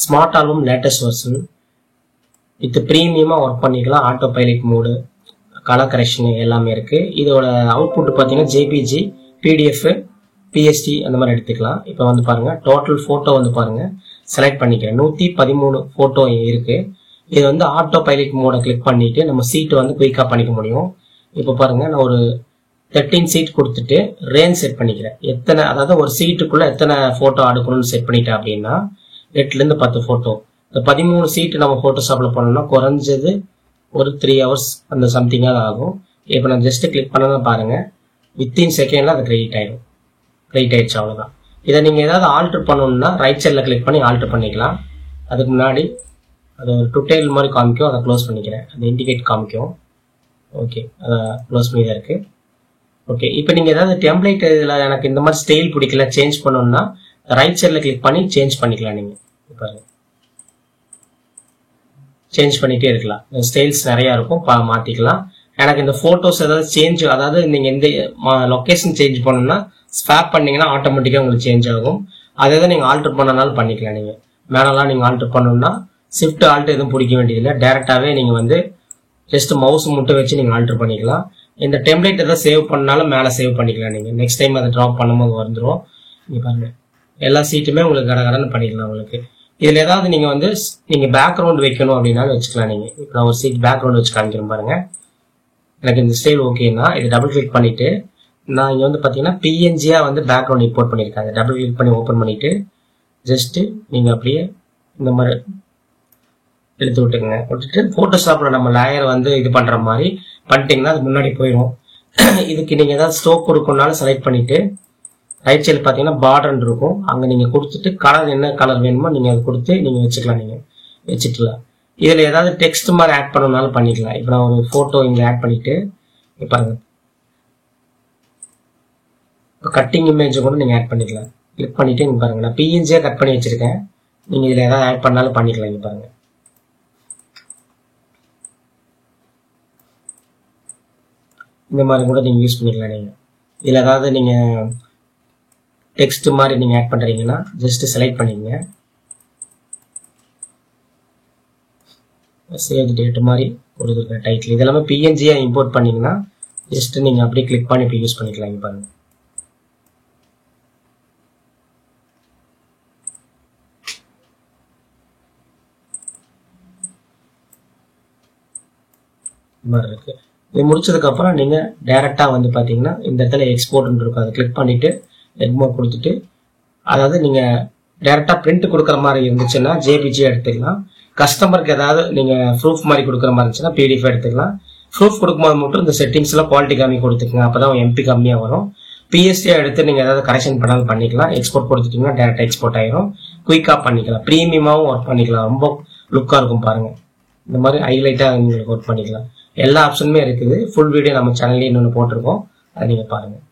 Smart album latest version with ப்ரீமியமாக work பண்ணிக்கலாம். Auto pilot mode, colour correction எல்லாமே இருக்குது. இதோட அவுட்புட் பார்த்தீங்கன்னா ஜேபிஜி, பிடிஎஃப், பிஎஸ்டி அந்த மாதிரி எடுத்துக்கலாம். இப்போ வந்து பாருங்கள் டோட்டல் ஃபோட்டோ வந்து பாருங்கள் செலக்ட் பண்ணிக்கிறேன். 113 ஃபோட்டோ இருக்குது. இது வந்து ஆட்டோ பைலட் மோடை கிளிக் பண்ணிவிட்டு நம்ம சீட்டு வந்து குயிக்காக பண்ணிக்க முடியும். இப்போ பாருங்கள் நான் ஒரு 13 சீட் கொடுத்துட்டு ரேஞ்ச் செட் பண்ணிக்கிறேன். எத்தனை, அதாவது ஒரு சீட்டுக்குள்ளே எத்தனை ஃபோட்டோ அடுக்கணும்னு செட் பண்ணிட்டேன் அப்படின்னா 8லேருந்து 10 ஃபோட்டோ. இந்த 13 சீட்டு நம்ம ஃபோட்டோஷாப்பில் பண்ணோம்னா குறைஞ்சது ஒரு 3 hours அந்த சம்திங்காக ஆகும். இப்போ நான் ஜஸ்ட்டு கிளிக் பண்ணதான் பாருங்கள் வித்தின் செகண்டில் அது கிரெடிட் ஆயிடும். கிரெடிட் ஆயிடுச்சு, அவ்வளோதான். இதை நீங்கள் ஏதாவது ஆல்ட்ரு பண்ணணும்னா ரைட் சைடில் கிளிக் பண்ணி ஆல்ட்ரு பண்ணிக்கலாம். அதுக்கு முன்னாடி அது ஒரு டுட்டோரியல் மாதிரி காமிக்கும், அதை க்ளோஸ் பண்ணிக்கிறேன். அது இண்டிகேட் காமிக்கும். ஓகே, அதை க்ளோஸ் பண்ணி தான் இருக்குது. ஓகே, இப்போ நீங்கள் ஏதாவது டெம்ப்ளேட் இதில் எனக்கு இந்த மாதிரி ஸ்டைல் பிடிக்கல சேஞ்ச் பண்ணணும்னா ரைட் சைடில் கிளிக் பண்ணி சேஞ்ச் பண்ணிக்கலாம். நீங்கள் பாருங்கள் சேஞ்ச் பண்ணிகிட்டே இருக்கலாம். ஸ்டைல்ஸ் நிறையா இருக்கும், மாற்றிக்கலாம். எனக்கு இந்த ஃபோட்டோஸ் ஏதாவது சேஞ்ச், அதாவது நீங்கள் இந்த லொக்கேஷன் சேஞ்ச் பண்ணணும்னா ஸ்வாப் பண்ணிங்கன்னா ஆட்டோமேட்டிக்காக உங்களுக்கு சேஞ்ச் ஆகும். அதை தான் நீங்கள் ஆல்ட்ரு பண்ணனாலும் பண்ணிக்கலாம். நீங்கள் மேலெல்லாம் நீங்கள் ஆல்ட்ரு பண்ணணும்னா ஷிஃப்ட் ஆல்ட்ரு எதுவும் பிடிக்க வேண்டியதில்லை. டேரெக்டாகவே நீங்கள் வந்து ஜஸ்ட் மவுஸ் மட்டும் வச்சு நீங்கள் ஆல்ட்ரு பண்ணிக்கலாம். இந்த டெம்ப்ளேட் எதாவது சேவ் பண்ணாலும் மேலே சேவ் பண்ணிக்கலாம். நீங்கள் நெக்ஸ்ட் டைம் அதை ட்ராப் பண்ணும்போது வந்துடும். நீங்கள் பாருங்கள் எல்லா சீட்டுமே உங்களுக்கு கடன்னு பண்ணிக்கலாம். உங்களுக்கு இதில் ஏதாவது நீங்கள் வந்து நீங்கள் பேக்ரவுண்ட் வைக்கணும் அப்படின்னாலும் வச்சுக்கலாம். நீங்கள் இப்போ நான் ஒரு சீட் பேக்ரவுண்ட் வச்சு காமிக்கிறேன் பாருங்கள். எனக்கு இந்த ஸ்டைல் ஓகேன்னா இதை டபுள் கிளிக் பண்ணிவிட்டு நான் இங்கே வந்து பார்த்தீங்கன்னா பிஎன்ஜியாக வந்து பேக்ரவுண்ட் இம்போர்ட் பண்ணியிருக்காங்க. டபுள் கிளிக் பண்ணி ஓப்பன் பண்ணிவிட்டு ஜஸ்ட்டு நீங்கள் அப்படியே இந்த மாதிரி எடுத்து விட்டுங்க. விட்டுட்டு ஃபோட்டோஷாப்பில் நம்ம லேயர் வந்து இது பண்ணுற மாதிரி பண்ணிட்டீங்கன்னா அது முன்னாடி போயிடும். இதுக்கு நீங்கள் ஏதாவது ஸ்ட்ரோக் கொடுக்கணும்னாலும் செலக்ட் பண்ணிவிட்டு ரைட் சைடில் பார்த்தீங்கன்னா பார்டர் இருக்கும், அங்கே நீங்கள் கொடுத்துட்டு கலர் என்ன கலர் வேணுமோ நீங்கள் அதை கொடுத்து நீங்கள் வச்சுக்கலாம். நீங்கள் வச்சுக்கலாம். இதில் ஏதாவது டெக்ஸ்ட் மாதிரி ஆட் பண்ணணும்னாலும் பண்ணிக்கலாம். இப்போ நான் ஒரு ஃபோட்டோ இங்கே ஆட் பண்ணிவிட்டு இப்போ பாருங்கள் இப்போ கட்டிங் இமேஜை கூட நீங்கள் ஆட் பண்ணிக்கலாம். கிளிக் பண்ணிவிட்டு இங்கே பாருங்கள் நான் பிஎன்ஜியாக கட் பண்ணி வச்சுருக்கேன். நீங்கள் இதில் ஏதாவது ஆட் பண்ணாலும் பண்ணிக்கலாம். இங்கே பாருங்கள் இந்த மாதிரி கூட நீங்கள் யூஸ் பண்ணிக்கலாம். நீங்கள் இதில் ஏதாவது நீங்கள் டெக்ஸ்ட் மாதிரி நீங்கள் ஆட் பண்ணுறீங்கன்னா ஜஸ்ட்டு செலக்ட் பண்ணிங்க. சேவ் டேட் மாதிரி கொடுத்துருக்க டைட்டில் இதெல்லாமே பிஎன்ஜியாக இம்போர்ட் பண்ணிங்கன்னா ஜஸ்ட்டு நீங்கள் அப்படியே கிளிக் பண்ணி இப்போ யூஸ் பண்ணிக்கலாம். இங்கே பாருங்கள் இந்த மாதிரி இருக்குது. இது முடிச்சதுக்கப்புறம் நீங்கள் டேரெக்டாக வந்து பார்த்தீங்கன்னா இந்த இடத்துல எக்ஸ்போர்ட்னு இருக்கும், அதை கிளிக் பண்ணிவிட்டு எக்மோட் கொடுத்துட்டு, அதாவது நீங்கள் டேரெக்டாக பிரிண்ட் கொடுக்குற மாதிரி இருந்துச்சுன்னா ஜேபிஜி எடுத்துக்கலாம். கஸ்டமருக்கு ஏதாவது நீங்கள் ப்ரூஃப் மாதிரி கொடுக்குற மாதிரி இருந்துச்சுன்னா பிடிஎஃப் எடுத்துக்கலாம். ப்ரூஃப் கொடுக்கும்போது மட்டும் இந்த செட்டிங்ஸில் குவாலிட்டி கம்மி கொடுத்துக்கங்க, அப்போ தான் எம்பி கம்மியாக வரும். பிஎஸ்டியாக எடுத்து நீங்கள் ஏதாவது கரெக்ஷன் பண்ணாலும் பண்ணிக்கலாம். எக்ஸ்போர்ட் கொடுத்துட்டிங்கன்னா டேரெக்டாக எக்ஸ்போர்ட் ஆகிரும். குயிக்காக பண்ணிக்கலாம், ப்ரீமியமாகவும் ஒர்க் பண்ணிக்கலாம். ரொம்ப லுக்காக இருக்கும் பாருங்கள். இந்த மாதிரி ஹைலைட்டாக உங்களுக்கு ஒர்க் பண்ணிக்கலாம். எல்லா ஆப்ஷனுமே இருக்குது. ஃபுல் வீடியோ நம்ம சேனல்லே இன்னொன்று போட்டிருக்கோம், அதை நீங்கள் பாருங்கள்.